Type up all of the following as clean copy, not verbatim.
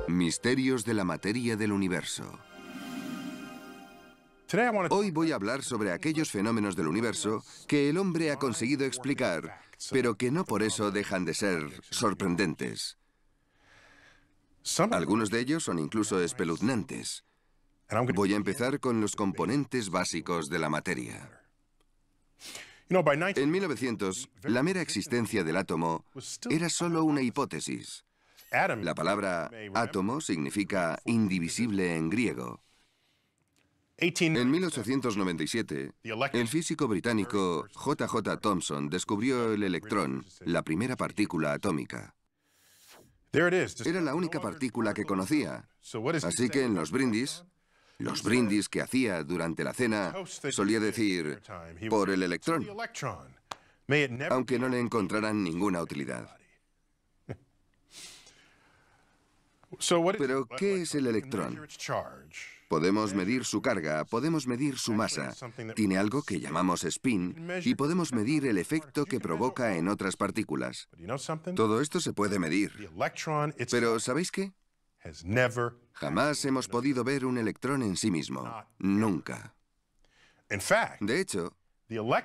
Misterios de la materia del universo. Hoy voy a hablar sobre aquellos fenómenos del universo que el hombre ha conseguido explicar, pero que no por eso dejan de ser sorprendentes. Algunos de ellos son incluso espeluznantes. Voy a empezar con los componentes básicos de la materia. En 1900, la mera existencia del átomo era solo una hipótesis. La palabra átomo significa indivisible en griego. En 1897, el físico británico J.J. Thomson descubrió el electrón, la primera partícula atómica. Era la única partícula que conocía, así que en los brindis que hacía durante la cena, solía decir, por el electrón, aunque no le encontraran ninguna utilidad. Pero, ¿qué es el electrón? Podemos medir su carga, podemos medir su masa. Tiene algo que llamamos spin y podemos medir el efecto que provoca en otras partículas. Todo esto se puede medir. Pero, ¿sabéis qué? Jamás hemos podido ver un electrón en sí mismo. Nunca. De hecho,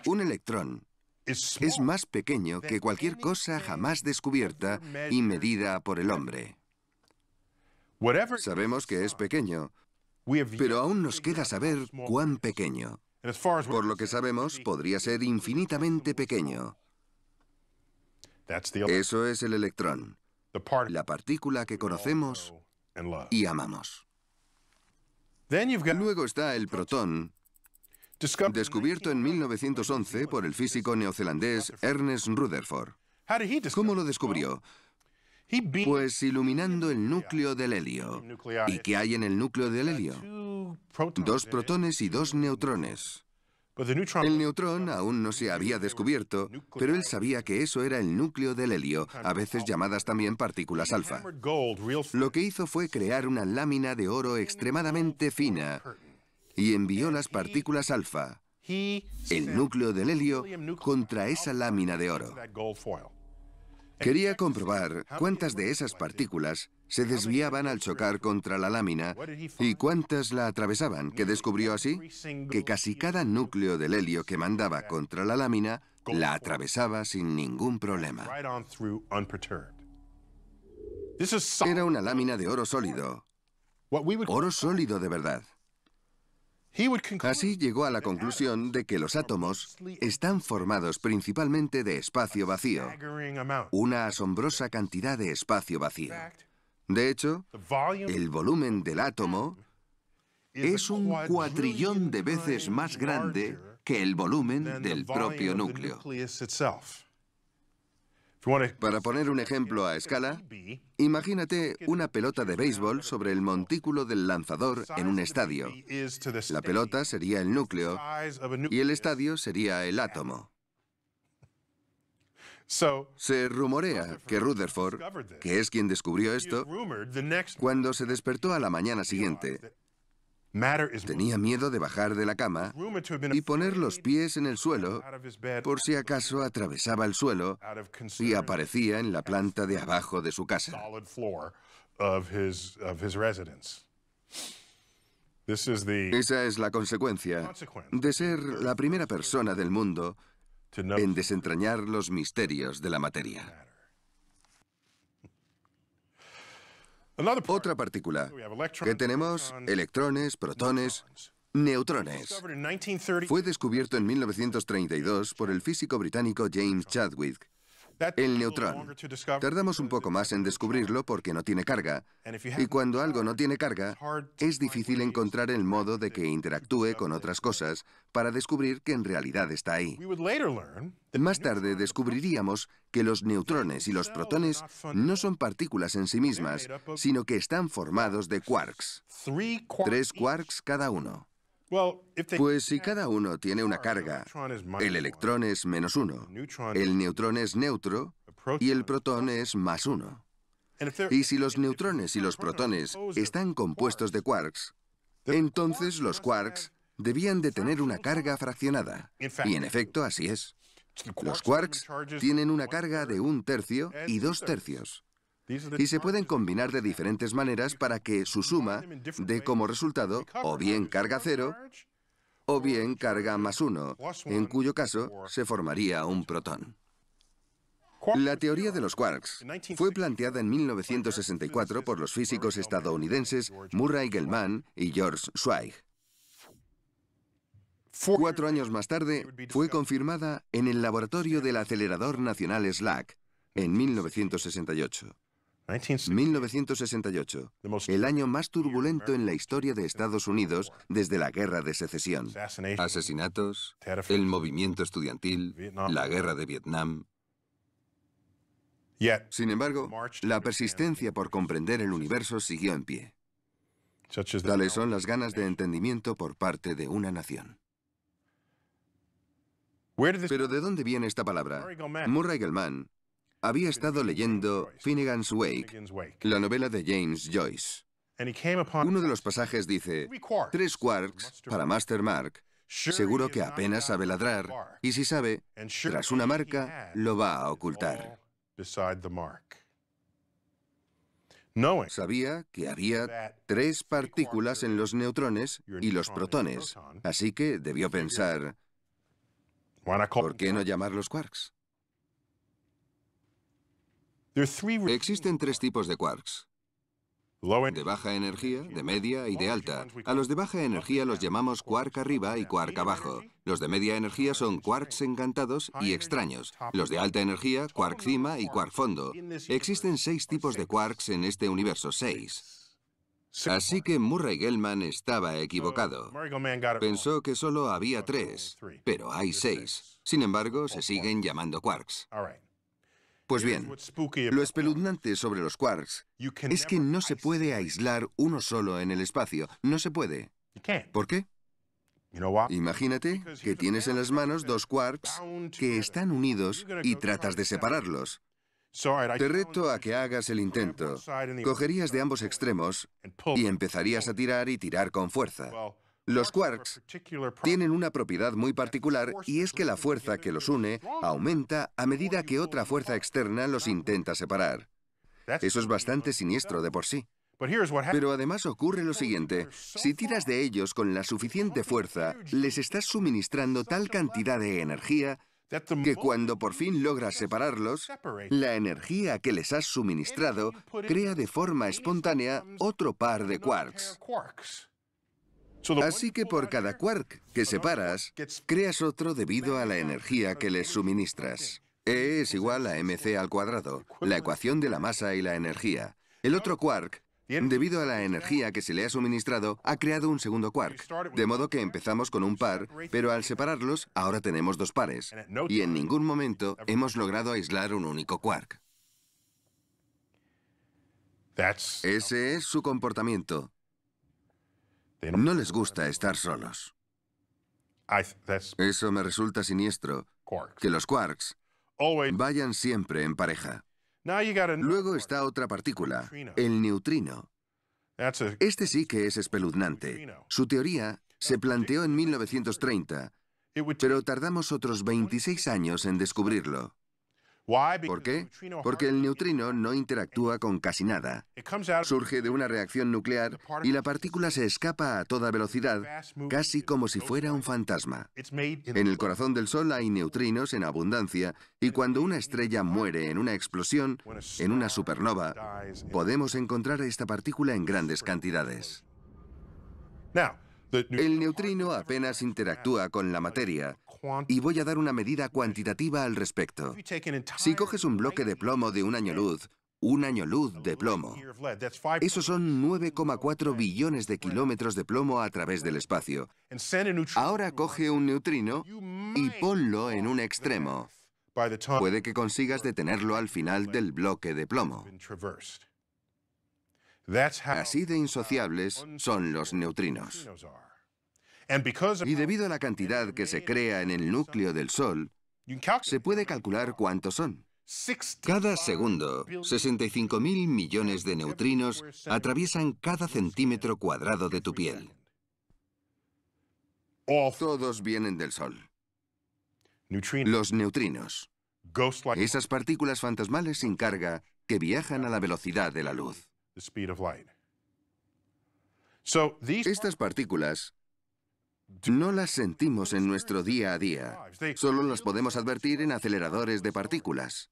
un electrón es más pequeño que cualquier cosa jamás descubierta y medida por el hombre. Sabemos que es pequeño, pero aún nos queda saber cuán pequeño. Por lo que sabemos, podría ser infinitamente pequeño. Eso es el electrón, la partícula que conocemos y amamos. Luego está el protón, descubierto en 1911 por el físico neozelandés Ernest Rutherford. ¿Cómo lo descubrió? Pues iluminando el núcleo del helio. ¿Y qué hay en el núcleo del helio? 2 protones y 2 neutrones. El neutrón aún no se había descubierto, pero él sabía que eso era el núcleo del helio, a veces llamadas también partículas alfa. Lo que hizo fue crear una lámina de oro extremadamente fina y envió las partículas alfa, el núcleo del helio, contra esa lámina de oro. Quería comprobar cuántas de esas partículas se desviaban al chocar contra la lámina y cuántas la atravesaban, que descubrió así que casi cada núcleo del helio que mandaba contra la lámina la atravesaba sin ningún problema. Era una lámina de oro sólido de verdad. Así llegó a la conclusión de que los átomos están formados principalmente de espacio vacío, una asombrosa cantidad de espacio vacío. De hecho, el volumen del átomo es un cuatrillón de veces más grande que el volumen del propio núcleo. Para poner un ejemplo a escala, imagínate una pelota de béisbol sobre el montículo del lanzador en un estadio. La pelota sería el núcleo y el estadio sería el átomo. Se rumorea que Rutherford, que es quien descubrió esto, cuando se despertó a la mañana siguiente, tenía miedo de bajar de la cama y poner los pies en el suelo por si acaso atravesaba el suelo y aparecía en la planta de abajo de su casa. Esa es la consecuencia de ser la primera persona del mundo en desentrañar los misterios de la materia. Otra partícula que tenemos: electrones, protones, neutrones. Fue descubierto en 1932 por el físico británico James Chadwick. El neutrón. Tardamos un poco más en descubrirlo porque no tiene carga. Y cuando algo no tiene carga, es difícil encontrar el modo de que interactúe con otras cosas para descubrir que en realidad está ahí. Más tarde descubriríamos que los neutrones y los protones no son partículas en sí mismas, sino que están formados de quarks. 3 quarks cada uno. Pues si cada uno tiene una carga, el electrón es -1, el neutrón es neutro y el protón es +1. Y si los neutrones y los protones están compuestos de quarks, entonces los quarks debían de tener una carga fraccionada. Y en efecto, así es. Los quarks tienen una carga de 1/3 y 2/3. Y se pueden combinar de diferentes maneras para que su suma dé como resultado o bien carga cero o bien carga +1, en cuyo caso se formaría un protón. La teoría de los quarks fue planteada en 1964 por los físicos estadounidenses Murray Gell-Mann y George Zweig. 4 años más tarde, fue confirmada en el laboratorio del acelerador nacional SLAC, en 1968. 1968, el año más turbulento en la historia de Estados Unidos desde la Guerra de Secesión. Asesinatos, el movimiento estudiantil, la Guerra de Vietnam. Sin embargo, la persistencia por comprender el universo siguió en pie. Tales son las ganas de entendimiento por parte de una nación. ¿Pero de dónde viene esta palabra? Murray Gell-Mann había estado leyendo Finnegan's Wake, la novela de James Joyce. Uno de los pasajes dice: 3 quarks para Master Mark. Seguro que apenas sabe ladrar, y si sabe, tras una marca, lo va a ocultar. Sabía que había 3 partículas en los neutrones y los protones, así que debió pensar: ¿por qué no llamarlos quarks? Existen 3 tipos de quarks: de baja energía, de media y de alta. A los de baja energía los llamamos quark arriba y quark abajo. Los de media energía son quarks encantados y extraños. Los de alta energía, quark cima y quark fondo. Existen 6 tipos de quarks en este universo, 6. Así que Murray Gell-Mann estaba equivocado. Pensó que solo había 3, pero hay 6. Sin embargo, se siguen llamando quarks. Pues bien, lo espeluznante sobre los quarks es que no se puede aislar uno solo en el espacio. No se puede. ¿Por qué? Imagínate que tienes en las manos 2 quarks que están unidos y tratas de separarlos. Te reto a que hagas el intento. Cogerías de ambos extremos y empezarías a tirar y tirar con fuerza. Los quarks tienen una propiedad muy particular, y es que la fuerza que los une aumenta a medida que otra fuerza externa los intenta separar. Eso es bastante siniestro de por sí. Pero además ocurre lo siguiente: si tiras de ellos con la suficiente fuerza, les estás suministrando tal cantidad de energía que cuando por fin logras separarlos, la energía que les has suministrado crea de forma espontánea otro par de quarks. Así que por cada quark que separas, creas otro debido a la energía que les suministras. E es igual a mc², la ecuación de la masa y la energía. El otro quark, debido a la energía que se le ha suministrado, ha creado un segundo quark. De modo que empezamos con un par, pero al separarlos, ahora tenemos 2 pares. Y en ningún momento hemos logrado aislar un único quark. Ese es su comportamiento. No les gusta estar solos. Eso me resulta siniestro, que los quarks vayan siempre en pareja. Luego está otra partícula, el neutrino. Este sí que es espeluznante. Su teoría se planteó en 1930, pero tardamos otros 26 años en descubrirlo. ¿Por qué? Porque el neutrino no interactúa con casi nada. Surge de una reacción nuclear y la partícula se escapa a toda velocidad, casi como si fuera un fantasma. En el corazón del Sol hay neutrinos en abundancia, y cuando una estrella muere en una explosión, en una supernova, podemos encontrar esta partícula en grandes cantidades. El neutrino apenas interactúa con la materia, y voy a dar una medida cuantitativa al respecto. Si coges un bloque de plomo de un año luz de plomo, esos son 9,4 billones de kilómetros de plomo a través del espacio. Ahora coge un neutrino y ponlo en un extremo. Puede que consigas detenerlo al final del bloque de plomo. Así de insociables son los neutrinos. Y debido a la cantidad que se crea en el núcleo del Sol, se puede calcular cuántos son. Cada segundo, 65.000 millones de neutrinos atraviesan cada centímetro cuadrado de tu piel. Todos vienen del Sol. Los neutrinos. Esas partículas fantasmales sin carga que viajan a la velocidad de la luz. Estas partículas no las sentimos en nuestro día a día. Solo las podemos advertir en aceleradores de partículas.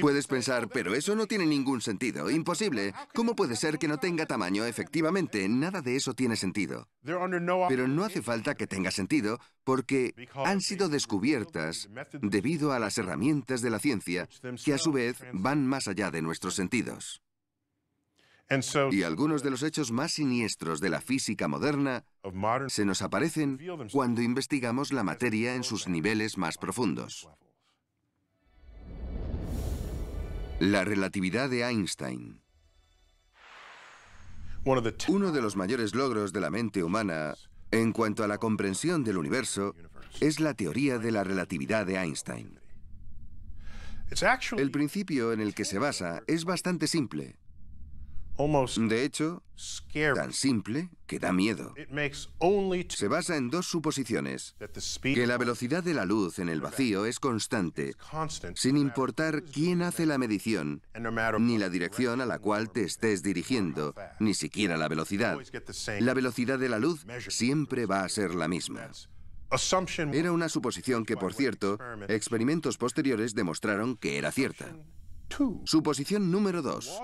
Puedes pensar, pero eso no tiene ningún sentido. Imposible. ¿Cómo puede ser que no tenga tamaño? Efectivamente, nada de eso tiene sentido. Pero no hace falta que tenga sentido porque han sido descubiertas debido a las herramientas de la ciencia que a su vez van más allá de nuestros sentidos. Y algunos de los hechos más siniestros de la física moderna se nos aparecen cuando investigamos la materia en sus niveles más profundos. La relatividad de Einstein. Uno de los mayores logros de la mente humana en cuanto a la comprensión del universo es la teoría de la relatividad de Einstein. El principio en el que se basa es bastante simple. De hecho, tan simple que da miedo. Se basa en dos suposiciones: que la velocidad de la luz en el vacío es constante, sin importar quién hace la medición, ni la dirección a la cual te estés dirigiendo, ni siquiera la velocidad. La velocidad de la luz siempre va a ser la misma. Era una suposición que, por cierto, experimentos posteriores demostraron que era cierta. Suposición número 2.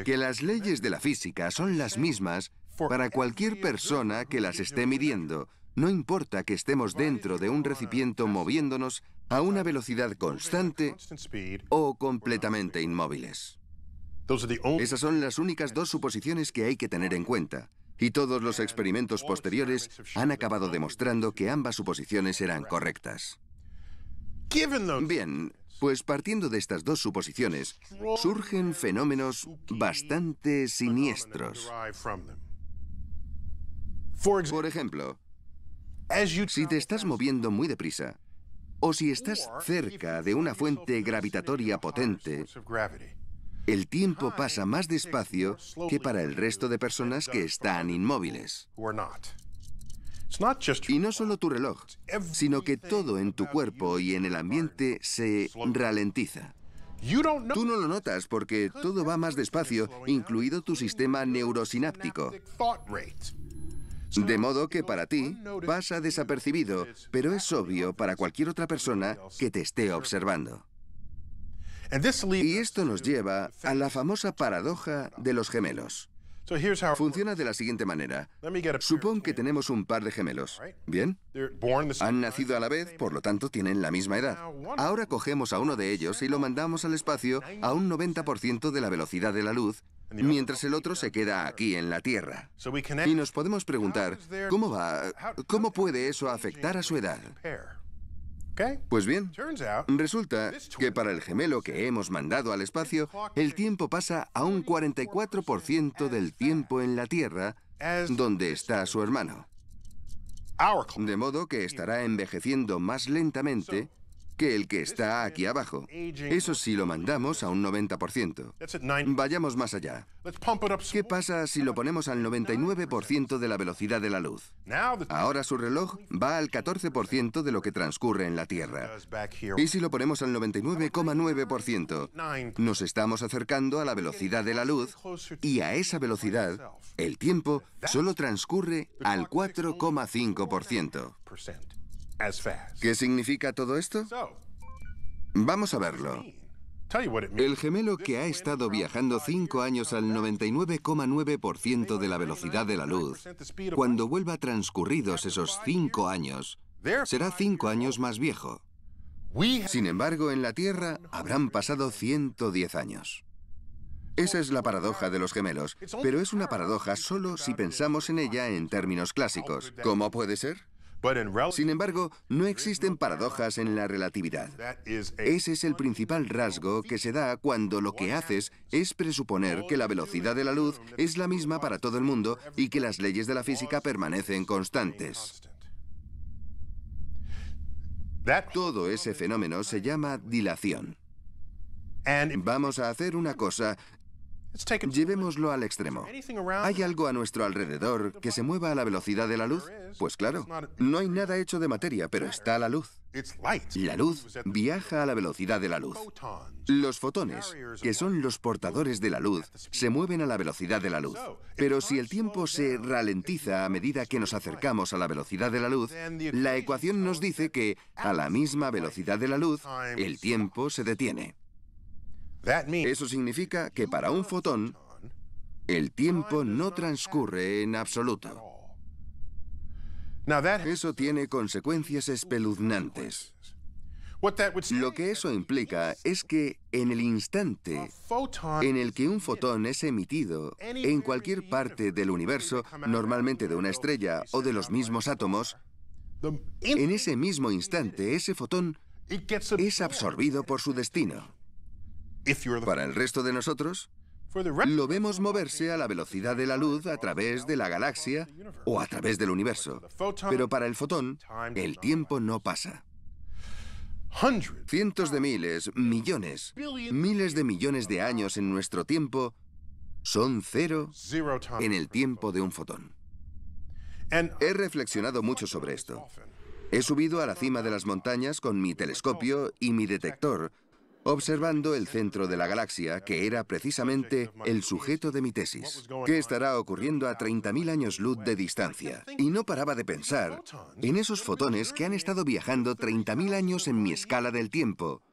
Que las leyes de la física son las mismas para cualquier persona que las esté midiendo, no importa que estemos dentro de un recipiente moviéndonos a una velocidad constante o completamente inmóviles. Esas son las únicas dos suposiciones que hay que tener en cuenta, y todos los experimentos posteriores han acabado demostrando que ambas suposiciones eran correctas. Bien, pues partiendo de estas dos suposiciones, surgen fenómenos bastante siniestros. Por ejemplo, si te estás moviendo muy deprisa, o si estás cerca de una fuente gravitatoria potente, el tiempo pasa más despacio que para el resto de personas que están inmóviles. Y no solo tu reloj, sino que todo en tu cuerpo y en el ambiente se ralentiza. Tú no lo notas porque todo va más despacio, incluido tu sistema neurosináptico. De modo que para ti pasa desapercibido, pero es obvio para cualquier otra persona que te esté observando. Y esto nos lleva a la famosa paradoja de los gemelos. Funciona de la siguiente manera. Supón que tenemos un par de gemelos. ¿Bien? Han nacido a la vez, por lo tanto tienen la misma edad. Ahora cogemos a uno de ellos y lo mandamos al espacio a un 90% de la velocidad de la luz, mientras el otro se queda aquí en la Tierra. Y nos podemos preguntar, ¿cómo va? ¿Cómo puede eso afectar a su edad? Pues bien, resulta que para el gemelo que hemos mandado al espacio, el tiempo pasa a un 44% del tiempo en la Tierra, donde está su hermano. De modo que estará envejeciendo más lentamente que el que está aquí abajo. Eso sí lo mandamos a un 90%. Vayamos más allá. ¿Qué pasa si lo ponemos al 99% de la velocidad de la luz? Ahora su reloj va al 14% de lo que transcurre en la Tierra. ¿Y si lo ponemos al 99,9%? Nos estamos acercando a la velocidad de la luz y a esa velocidad el tiempo solo transcurre al 4,5%. ¿Qué significa todo esto? Vamos a verlo. El gemelo que ha estado viajando 5 años al 99,9% de la velocidad de la luz, cuando vuelva transcurridos esos 5 años, será 5 años más viejo. Sin embargo, en la Tierra habrán pasado 110 años. Esa es la paradoja de los gemelos, pero es una paradoja solo si pensamos en ella en términos clásicos. ¿Cómo puede ser? Sin embargo, no existen paradojas en la relatividad. Ese es el principal rasgo que se da cuando lo que haces es presuponer que la velocidad de la luz es la misma para todo el mundo y que las leyes de la física permanecen constantes. Todo ese fenómeno se llama dilación. Vamos a hacer una cosa. Llevémoslo al extremo. ¿Hay algo a nuestro alrededor que se mueva a la velocidad de la luz? Pues claro, no hay nada hecho de materia, pero está la luz. La luz viaja a la velocidad de la luz. Los fotones, que son los portadores de la luz, se mueven a la velocidad de la luz. Pero si el tiempo se ralentiza a medida que nos acercamos a la velocidad de la luz, la ecuación nos dice que, a la misma velocidad de la luz, el tiempo se detiene. Eso significa que para un fotón, el tiempo no transcurre en absoluto. Eso tiene consecuencias espeluznantes. Lo que eso implica es que en el instante en el que un fotón es emitido en cualquier parte del universo, normalmente de una estrella o de los mismos átomos, en ese mismo instante ese fotón es absorbido por su destino. Para el resto de nosotros, lo vemos moverse a la velocidad de la luz a través de la galaxia o a través del universo. Pero para el fotón, el tiempo no pasa. Cientos de miles, millones, miles de millones de años en nuestro tiempo son cero en el tiempo de un fotón. He reflexionado mucho sobre esto. He subido a la cima de las montañas con mi telescopio y mi detector, observando el centro de la galaxia, que era precisamente el sujeto de mi tesis. ¿Qué estará ocurriendo a 30.000 años luz de distancia? Y no paraba de pensar en esos fotones que han estado viajando 30.000 años en mi escala del tiempo,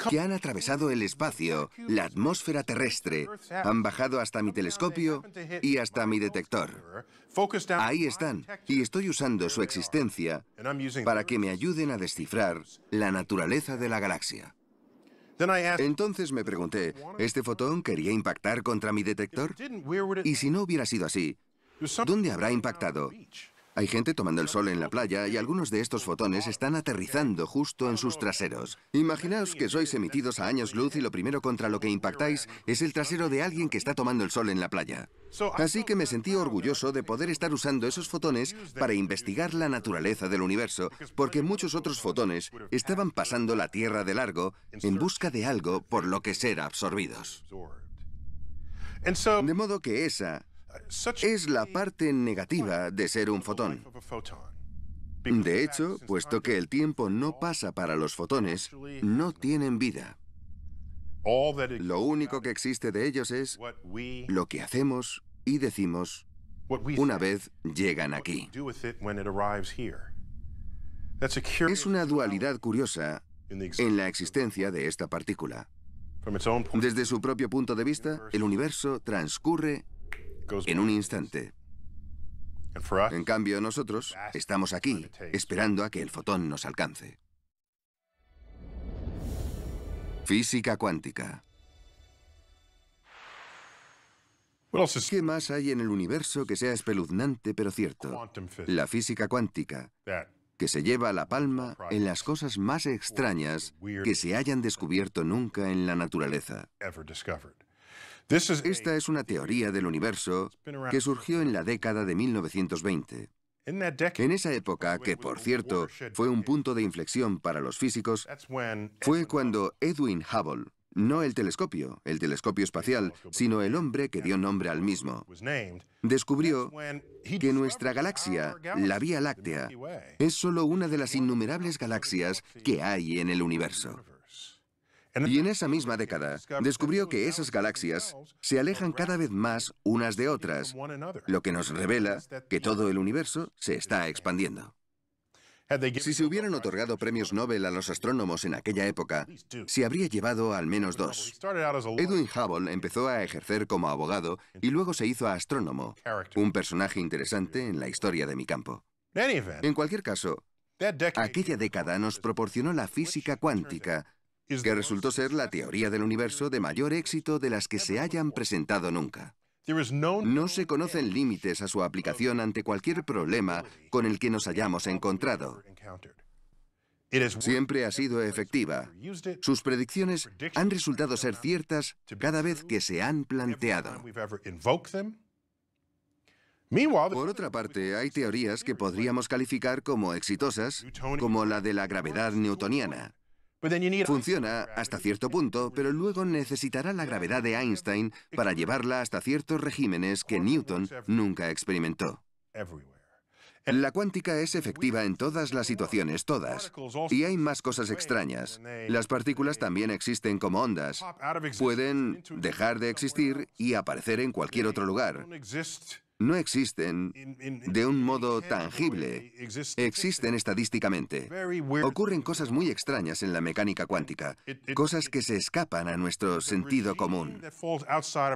que han atravesado el espacio, la atmósfera terrestre, han bajado hasta mi telescopio y hasta mi detector. Ahí están, y estoy usando su existencia para que me ayuden a descifrar la naturaleza de la galaxia. Entonces me pregunté, ¿este fotón quería impactar contra mi detector? Y si no hubiera sido así, ¿dónde habrá impactado? Hay gente tomando el sol en la playa y algunos de estos fotones están aterrizando justo en sus traseros. Imaginaos que sois emitidos a años luz y lo primero contra lo que impactáis es el trasero de alguien que está tomando el sol en la playa. Así que me sentí orgulloso de poder estar usando esos fotones para investigar la naturaleza del universo, porque muchos otros fotones estaban pasando la Tierra de largo en busca de algo por lo que ser absorbidos. De modo que esa es la parte negativa de ser un fotón. De hecho, puesto que el tiempo no pasa para los fotones, no tienen vida. Lo único que existe de ellos es lo que hacemos y decimos una vez llegan aquí. Es una dualidad curiosa en la existencia de esta partícula. Desde su propio punto de vista, el universo transcurre en un instante. En cambio, nosotros estamos aquí, esperando a que el fotón nos alcance. Física cuántica. ¿Qué más hay en el universo que sea espeluznante pero cierto? La física cuántica, que se lleva la palma en las cosas más extrañas que se hayan descubierto nunca en la naturaleza. Esta es una teoría del universo que surgió en la década de 1920. En esa época, que por cierto fue un punto de inflexión para los físicos, fue cuando Edwin Hubble, no el telescopio espacial, sino el hombre que dio nombre al mismo, descubrió que nuestra galaxia, la Vía Láctea, es solo una de las innumerables galaxias que hay en el universo. Y en esa misma década, descubrió que esas galaxias se alejan cada vez más unas de otras, lo que nos revela que todo el universo se está expandiendo. Si se hubieran otorgado premios Nobel a los astrónomos en aquella época, se habría llevado al menos 2. Edwin Hubble empezó a ejercer como abogado y luego se hizo astrónomo, un personaje interesante en la historia de mi campo. En cualquier caso, aquella década nos proporcionó la física cuántica, que resultó ser la teoría del universo de mayor éxito de las que se hayan presentado nunca. No se conocen límites a su aplicación ante cualquier problema con el que nos hayamos encontrado. Siempre ha sido efectiva. Sus predicciones han resultado ser ciertas cada vez que se han planteado. Por otra parte, hay teorías que podríamos calificar como exitosas, como la de la gravedad newtoniana. Funciona hasta cierto punto, pero luego necesitará la gravedad de Einstein para llevarla hasta ciertos regímenes que Newton nunca experimentó. La cuántica es efectiva en todas las situaciones, todas. Y hay más cosas extrañas. Las partículas también existen como ondas. Pueden dejar de existir y aparecer en cualquier otro lugar. No existen de un modo tangible. Existen estadísticamente. Ocurren cosas muy extrañas en la mecánica cuántica, cosas que se escapan a nuestro sentido común.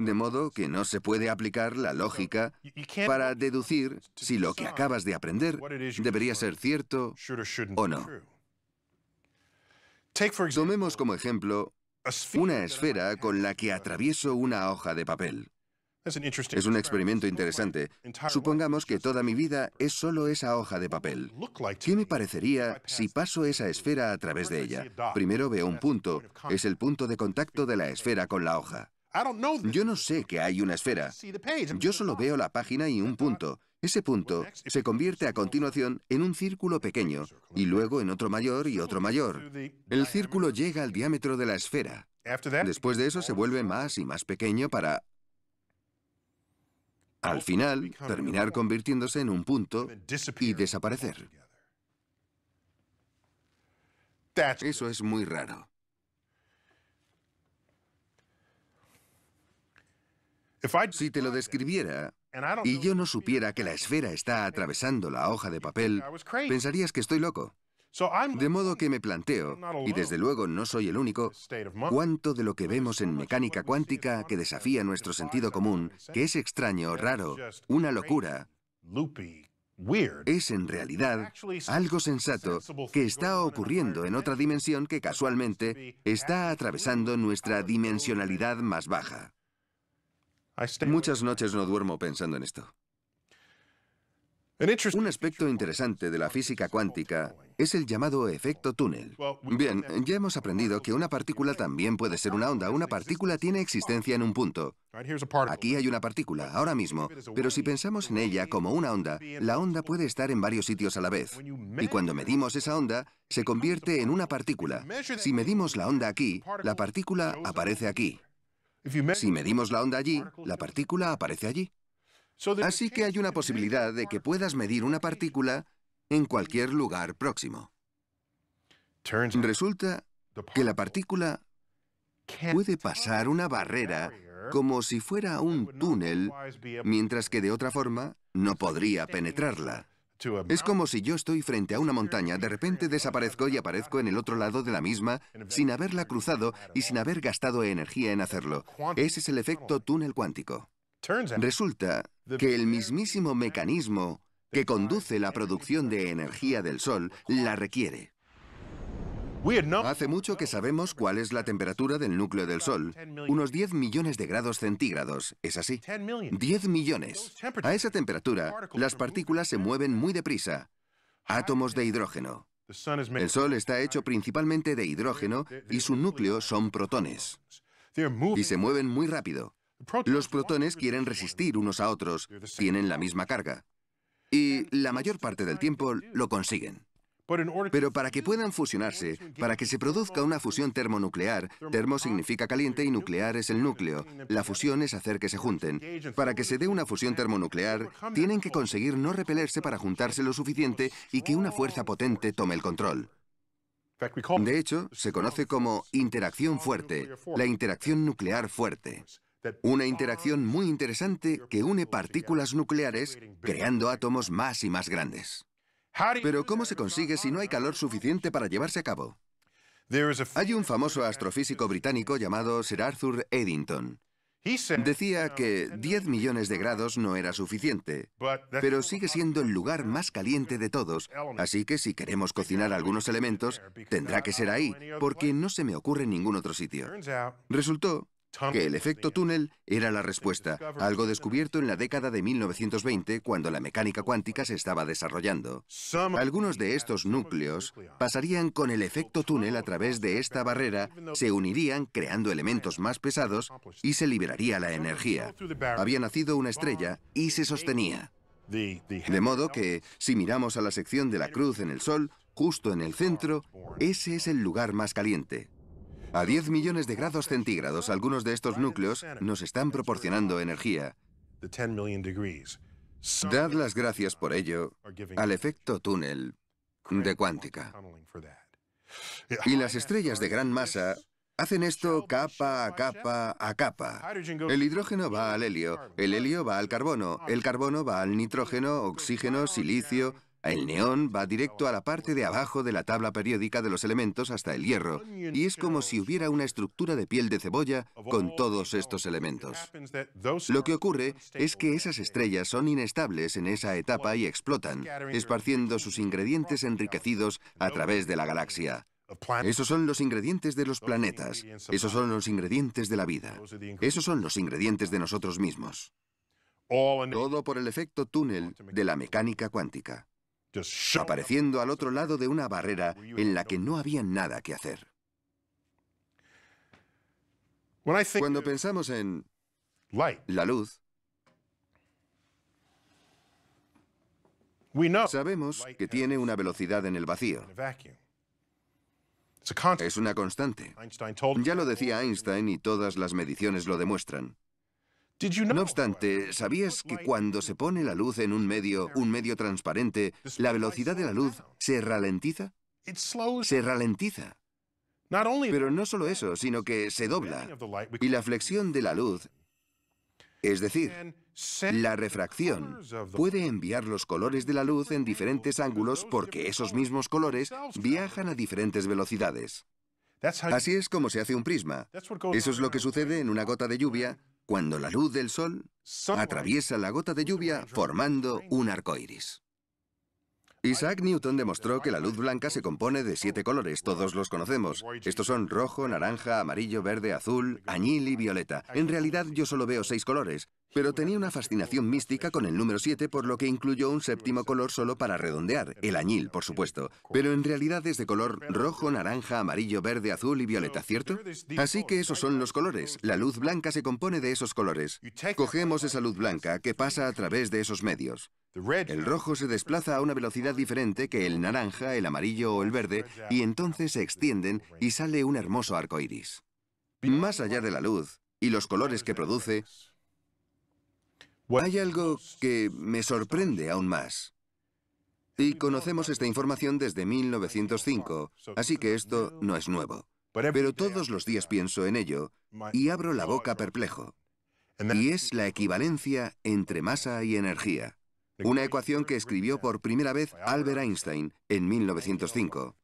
De modo que no se puede aplicar la lógica para deducir si lo que acabas de aprender debería ser cierto o no. Tomemos como ejemplo una esfera con la que atravieso una hoja de papel. Es un experimento interesante. Supongamos que toda mi vida es solo esa hoja de papel. ¿Qué me parecería si paso esa esfera a través de ella? Primero veo un punto. Es el punto de contacto de la esfera con la hoja. Yo no sé que hay una esfera. Yo solo veo la página y un punto. Ese punto se convierte a continuación en un círculo pequeño y luego en otro mayor y otro mayor. El círculo llega al diámetro de la esfera. Después de eso se vuelve más y más pequeño para, al final, terminar convirtiéndose en un punto y desaparecer. Eso es muy raro. Si te lo describiera y yo no supiera que la esfera está atravesando la hoja de papel, pensarías que estoy loco. De modo que me planteo, y desde luego no soy el único, cuánto de lo que vemos en mecánica cuántica que desafía nuestro sentido común, que es extraño, raro, una locura, es en realidad algo sensato que está ocurriendo en otra dimensión que casualmente está atravesando nuestra dimensionalidad más baja. Muchas noches no duermo pensando en esto. Un aspecto interesante de la física cuántica es el llamado efecto túnel. Bien, ya hemos aprendido que una partícula también puede ser una onda. Una partícula tiene existencia en un punto. Aquí hay una partícula, ahora mismo, pero si pensamos en ella como una onda, la onda puede estar en varios sitios a la vez. Y cuando medimos esa onda, se convierte en una partícula. Si medimos la onda aquí, la partícula aparece aquí. Si medimos la onda allí, la partícula aparece allí. Así que hay una posibilidad de que puedas medir una partícula en cualquier lugar próximo. Resulta que la partícula puede pasar una barrera como si fuera un túnel, mientras que de otra forma no podría penetrarla. Es como si yo estoy frente a una montaña, de repente desaparezco y aparezco en el otro lado de la misma sin haberla cruzado y sin haber gastado energía en hacerlo. Ese es el efecto túnel cuántico. Resulta que el mismísimo mecanismo que conduce la producción de energía del Sol la requiere. Hace mucho que sabemos cuál es la temperatura del núcleo del Sol. Unos 10 millones de grados centígrados. ¿Es así? 10 millones. A esa temperatura, las partículas se mueven muy deprisa. Átomos de hidrógeno. El Sol está hecho principalmente de hidrógeno y su núcleo son protones. Y se mueven muy rápido. Los protones quieren resistir unos a otros, tienen la misma carga. Y la mayor parte del tiempo lo consiguen. Pero para que puedan fusionarse, para que se produzca una fusión termonuclear, termo significa caliente y nuclear es el núcleo. La fusión es hacer que se junten. Para que se dé una fusión termonuclear, tienen que conseguir no repelerse para juntarse lo suficiente y que una fuerza potente tome el control. De hecho, se conoce como interacción fuerte, la interacción nuclear fuerte. Una interacción muy interesante que une partículas nucleares creando átomos más y más grandes. Pero ¿cómo se consigue si no hay calor suficiente para llevarse a cabo? Hay un famoso astrofísico británico llamado Sir Arthur Eddington. Decía que 10 millones de grados no era suficiente, pero sigue siendo el lugar más caliente de todos, así que si queremos cocinar algunos elementos, tendrá que ser ahí, porque no se me ocurre en ningún otro sitio. Resultó que el efecto túnel era la respuesta, algo descubierto en la década de 1920 cuando la mecánica cuántica se estaba desarrollando. Algunos de estos núcleos pasarían con el efecto túnel a través de esta barrera, se unirían creando elementos más pesados y se liberaría la energía. Había nacido una estrella y se sostenía. De modo que, si miramos a la sección de la cruz en el Sol, justo en el centro, ese es el lugar más caliente. A 10 millones de grados centígrados, algunos de estos núcleos nos están proporcionando energía. Dad las gracias por ello al efecto túnel de cuántica. Y las estrellas de gran masa hacen esto capa a capa a capa. El hidrógeno va al helio, el helio va al carbono, el carbono va al nitrógeno, oxígeno, silicio. El neón va directo a la parte de abajo de la tabla periódica de los elementos hasta el hierro, y es como si hubiera una estructura de piel de cebolla con todos estos elementos. Lo que ocurre es que esas estrellas son inestables en esa etapa y explotan, esparciendo sus ingredientes enriquecidos a través de la galaxia. Esos son los ingredientes de los planetas, esos son los ingredientes de la vida, esos son los ingredientes de nosotros mismos. Todo por el efecto túnel de la mecánica cuántica, apareciendo al otro lado de una barrera en la que no había nada que hacer. Cuando pensamos en la luz, sabemos que tiene una velocidad en el vacío. Es una constante. Ya lo decía Einstein y todas las mediciones lo demuestran. No obstante, ¿sabías que cuando se pone la luz en un medio transparente, la velocidad de la luz se ralentiza? Se ralentiza. Pero no solo eso, sino que se dobla. Y la flexión de la luz, es decir, la refracción, puede enviar los colores de la luz en diferentes ángulos porque esos mismos colores viajan a diferentes velocidades. Así es como se hace un prisma. Eso es lo que sucede en una gota de lluvia cuando la luz del sol atraviesa la gota de lluvia formando un arco iris. Isaac Newton demostró que la luz blanca se compone de 7 colores, todos los conocemos. Estos son rojo, naranja, amarillo, verde, azul, añil y violeta. En realidad yo solo veo 6 colores, pero tenía una fascinación mística con el número 7, por lo que incluyó un séptimo color solo para redondear, el añil, por supuesto. Pero en realidad es de color rojo, naranja, amarillo, verde, azul y violeta, ¿cierto? Así que esos son los colores. La luz blanca se compone de esos colores. Cogemos esa luz blanca que pasa a través de esos medios. El rojo se desplaza a una velocidad diferente que el naranja, el amarillo o el verde, y entonces se extienden y sale un hermoso arco iris. Más allá de la luz y los colores que produce, hay algo que me sorprende aún más. Y conocemos esta información desde 1905, así que esto no es nuevo. Pero todos los días pienso en ello y abro la boca perplejo. Y es la equivalencia entre masa y energía. Una ecuación que escribió por primera vez Albert Einstein en 1905.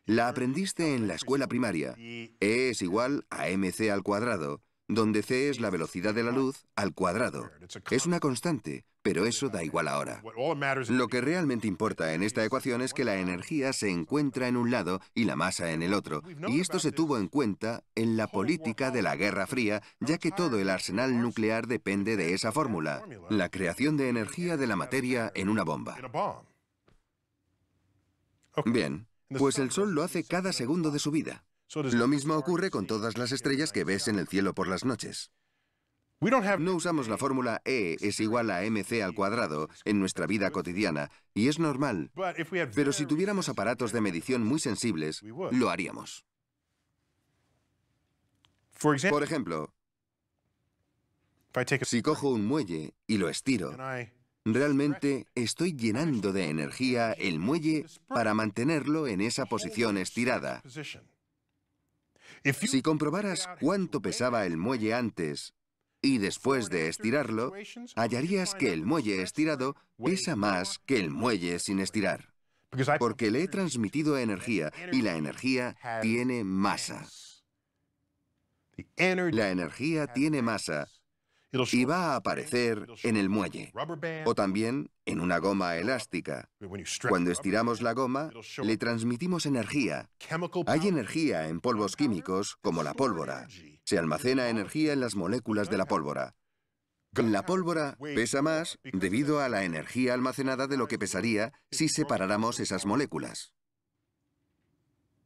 La aprendiste en la escuela primaria. E es igual a mc al cuadrado, donde c es la velocidad de la luz al cuadrado. Es una constante, pero eso da igual ahora. Lo que realmente importa en esta ecuación es que la energía se encuentra en un lado y la masa en el otro, y esto se tuvo en cuenta en la política de la Guerra Fría, ya que todo el arsenal nuclear depende de esa fórmula, la creación de energía de la materia en una bomba. Bien, pues el Sol lo hace cada segundo de su vida. Lo mismo ocurre con todas las estrellas que ves en el cielo por las noches. No usamos la fórmula E es igual a mc al cuadrado en nuestra vida cotidiana, y es normal. Pero si tuviéramos aparatos de medición muy sensibles, lo haríamos. Por ejemplo, si cojo un muelle y lo estiro, realmente estoy llenando de energía el muelle para mantenerlo en esa posición estirada. Si comprobaras cuánto pesaba el muelle antes y después de estirarlo, hallarías que el muelle estirado pesa más que el muelle sin estirar. Porque le he transmitido energía y la energía tiene masa. La energía tiene masa y va a aparecer en el muelle, o también en una goma elástica. Cuando estiramos la goma, le transmitimos energía. Hay energía en polvos químicos, como la pólvora. Se almacena energía en las moléculas de la pólvora. La pólvora pesa más debido a la energía almacenada de lo que pesaría si separáramos esas moléculas.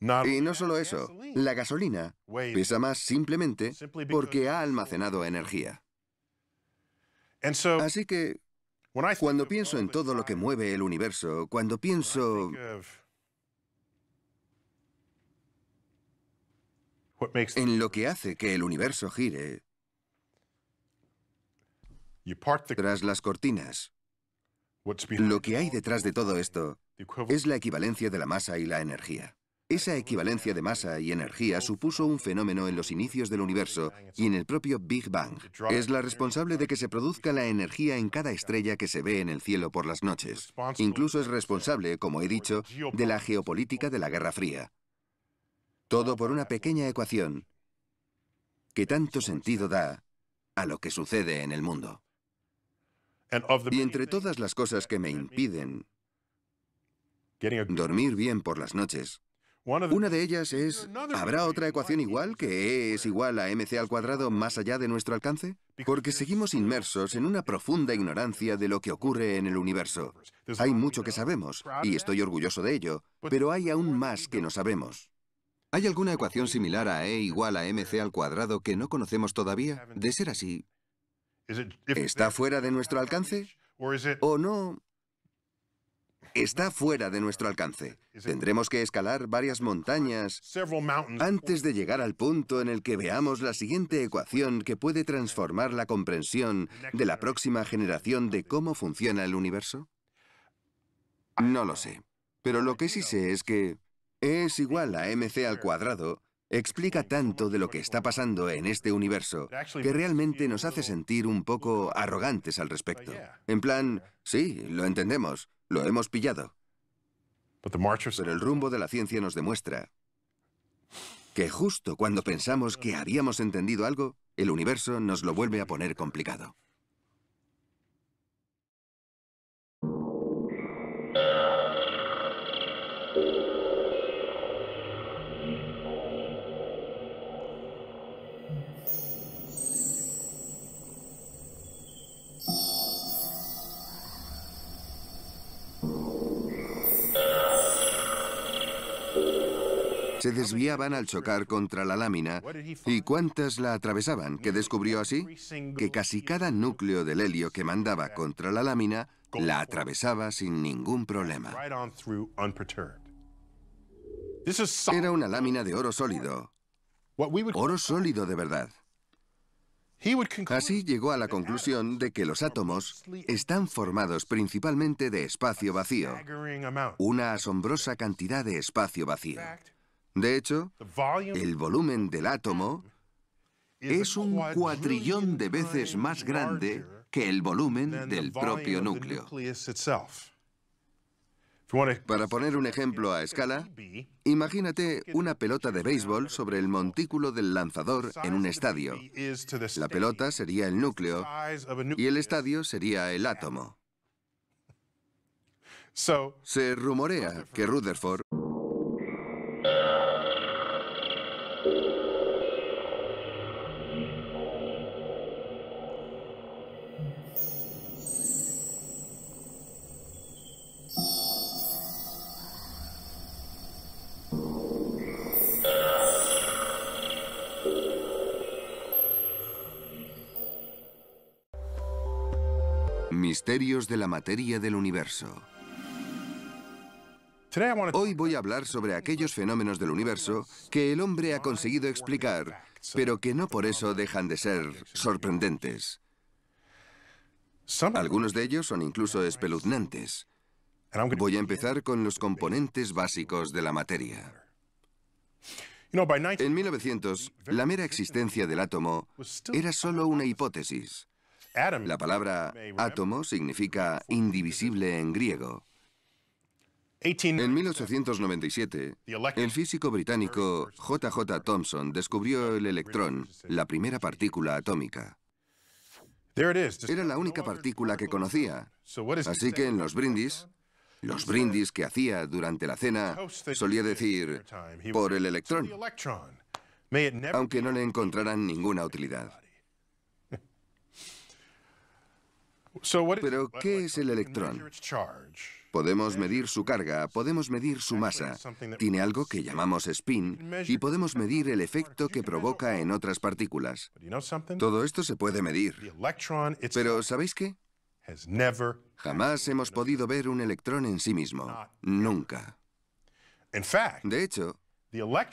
Y no solo eso, la gasolina pesa más simplemente porque ha almacenado energía. Así que, cuando pienso en todo lo que mueve el universo, cuando pienso En lo que hace que el universo gire, tras las cortinas, lo que hay detrás de todo esto es la equivalencia de la masa y la energía. Esa equivalencia de masa y energía supuso un fenómeno en los inicios del universo y en el propio Big Bang. Es la responsable de que se produzca la energía en cada estrella que se ve en el cielo por las noches. Incluso es responsable, como he dicho, de la geopolítica de la Guerra Fría. Todo por una pequeña ecuación que tanto sentido da a lo que sucede en el mundo. Y entre todas las cosas que me impiden dormir bien por las noches, una de ellas es, ¿habrá otra ecuación igual que E es igual a mc al cuadrado más allá de nuestro alcance? Porque seguimos inmersos en una profunda ignorancia de lo que ocurre en el universo. Hay mucho que sabemos, y estoy orgulloso de ello, pero hay aún más que no sabemos. ¿Hay alguna ecuación similar a E igual a mc al cuadrado que no conocemos todavía? De ser así, ¿está fuera de nuestro alcance? ¿O no? Está fuera de nuestro alcance. Tendremos que escalar varias montañas antes de llegar al punto en el que veamos la siguiente ecuación que puede transformar la comprensión de la próxima generación de cómo funciona el universo. No lo sé. Pero lo que sí sé es que E es igual a mc al cuadrado explica tanto de lo que está pasando en este universo que realmente nos hace sentir un poco arrogantes al respecto. En plan, sí, lo entendemos, lo hemos pillado. Pero el rumbo de la ciencia nos demuestra que justo cuando pensamos que habíamos entendido algo, el universo nos lo vuelve a poner complicado. Se desviaban al chocar contra la lámina. ¿Y cuántas la atravesaban? ¿Qué descubrió así? Que casi cada núcleo del helio que mandaba contra la lámina la atravesaba sin ningún problema. Era una lámina de oro sólido. Oro sólido de verdad. Así llegó a la conclusión de que los átomos están formados principalmente de espacio vacío, una asombrosa cantidad de espacio vacío. De hecho, el volumen del átomo es un cuatrillón de veces más grande que el volumen del propio núcleo. Para poner un ejemplo a escala, imagínate una pelota de béisbol sobre el montículo del lanzador en un estadio. La pelota sería el núcleo y el estadio sería el átomo. Se rumorea que Rutherford Misterios de la materia del universo. Hoy voy a hablar sobre aquellos fenómenos del universo que el hombre ha conseguido explicar, pero que no por eso dejan de ser sorprendentes. Algunos de ellos son incluso espeluznantes. Voy a empezar con los componentes básicos de la materia. En 1900, la mera existencia del átomo era solo una hipótesis. La palabra átomo significa indivisible en griego. En 1897, el físico británico J.J. Thomson descubrió el electrón, la primera partícula atómica. Era la única partícula que conocía, así que en los brindis que hacía durante la cena, solía decir, por el electrón, aunque no le encontraran ninguna utilidad. Pero, ¿qué es el electrón? Podemos medir su carga, podemos medir su masa. Tiene algo que llamamos spin y podemos medir el efecto que provoca en otras partículas. Todo esto se puede medir. Pero, ¿sabéis qué? Jamás hemos podido ver un electrón en sí mismo. Nunca. De hecho,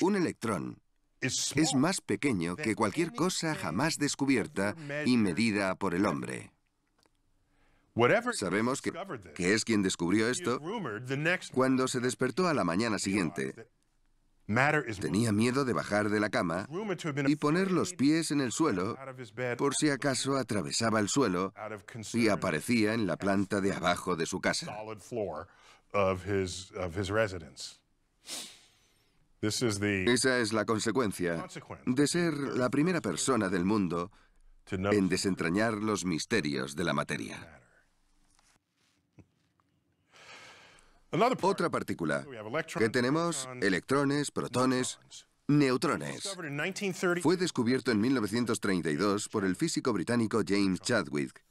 un electrón es más pequeño que cualquier cosa jamás descubierta y medida por el hombre. Sabemos que es quien descubrió esto cuando se despertó a la mañana siguiente. Tenía miedo de bajar de la cama y poner los pies en el suelo por si acaso atravesaba el suelo y aparecía en la planta de abajo de su casa. Esa es la consecuencia de ser la primera persona del mundo en desentrañar los misterios de la materia. Otra partícula que tenemos: electrones, protones, neutrones. Fue descubierto en 1932 por el físico británico James Chadwick.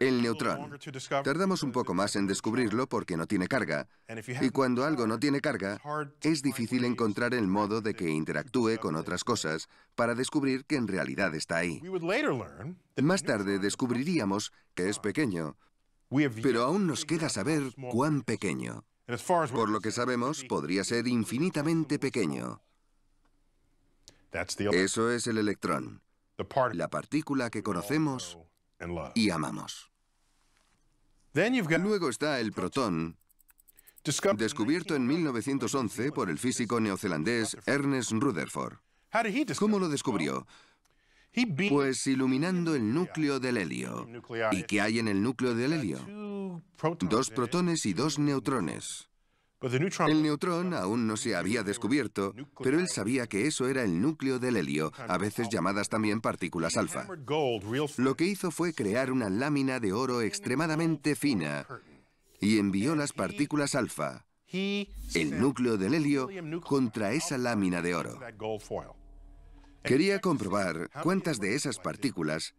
El neutrón. Tardamos un poco más en descubrirlo porque no tiene carga, y cuando algo no tiene carga, es difícil encontrar el modo de que interactúe con otras cosas para descubrir que en realidad está ahí. Más tarde descubriríamos que es pequeño, pero aún nos queda saber cuán pequeño. Por lo que sabemos, podría ser infinitamente pequeño. Eso es el electrón, la partícula que conocemos y amamos. Luego está el protón, descubierto en 1911 por el físico neozelandés Ernest Rutherford. ¿Cómo lo descubrió? Pues iluminando el núcleo del helio. ¿Y qué hay en el núcleo del helio? 2 protones y 2 neutrones. El neutrón aún no se había descubierto, pero él sabía que eso era el núcleo del helio, a veces llamadas también partículas alfa. Lo que hizo fue crear una lámina de oro extremadamente fina y envió las partículas alfa, el núcleo del helio, contra esa lámina de oro. Quería comprobar cuántas de esas partículas